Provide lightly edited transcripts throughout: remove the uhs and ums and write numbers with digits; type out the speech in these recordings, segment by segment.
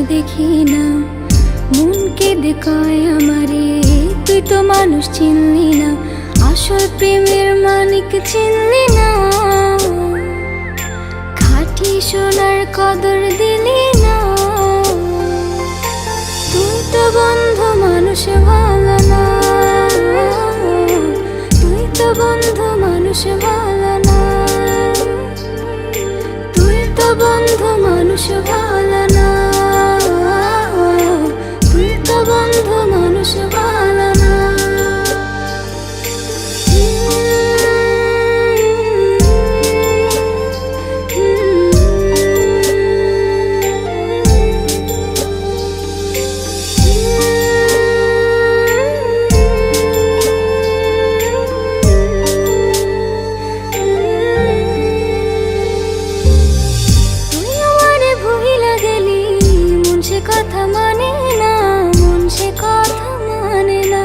দেখি না, মন কেঁদে কয় আমারে তুই তো মানুষ চিনলি না, আসল প্রেমের মানিক চিনলি না, খাঁটি সোনার কদর দিলি না। তুই তো বন্ধু মানুষ ভালো না, তুই তো বন্ধু মানুষ ভালো না, তুই তো বন্ধু মানুষ ভালো না, তুই তো বন্ধু মানুষ ভালো না। কথা মানে না, মন সে কথা মানে না,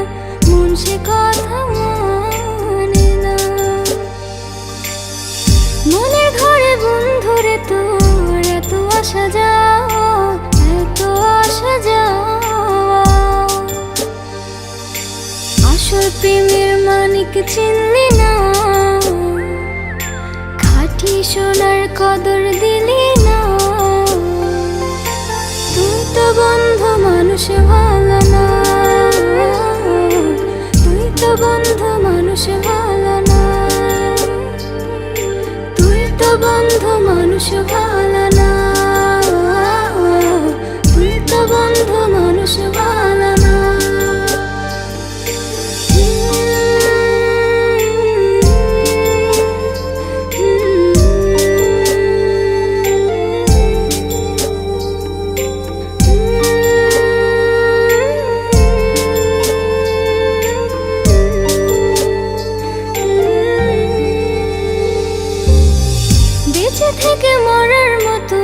মন সে কথা মানে না। মনের ঘরে বন্ধুরে তোর এত আসা যাওয়া, এত আসা যাওয়া, আসল প্রেমের মানিক চিনলি না, খাঁটি সোনার কদর দিলি না। তুই তো বন্ধু মানুষ ভালো না, তুই তো বন্ধু মানুষ ভালো না, তুই তো বন্ধু মানুষ ভালো না, তুই তো বন্ধু মানুষ ভালো না। বেঁচে থেকে মরার মতো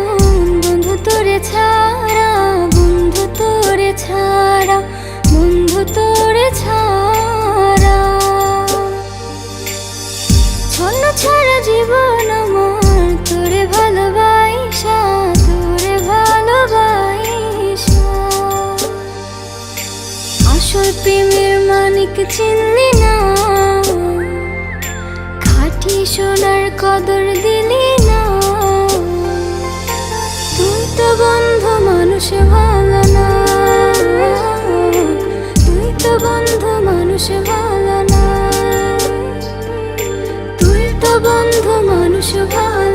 বন্ধু তোরে ছাড়া, বন্ধু তোরে ছাড়া, বন্ধু তোরে ছাড়া, ছন্ন ছাড়া জীবন আমার তোরে ভালোবাসা, তোরে ভালোবাসা, আসল প্রেমের মানিক চিনলি না, খাঁটি সোনার কদর দিলি না। তুই তো বন্ধু মানুষ ভালো না, তুই তো বন্ধু মানুষ ভালো না, তুই তো বন্ধু মানুষ ভালো।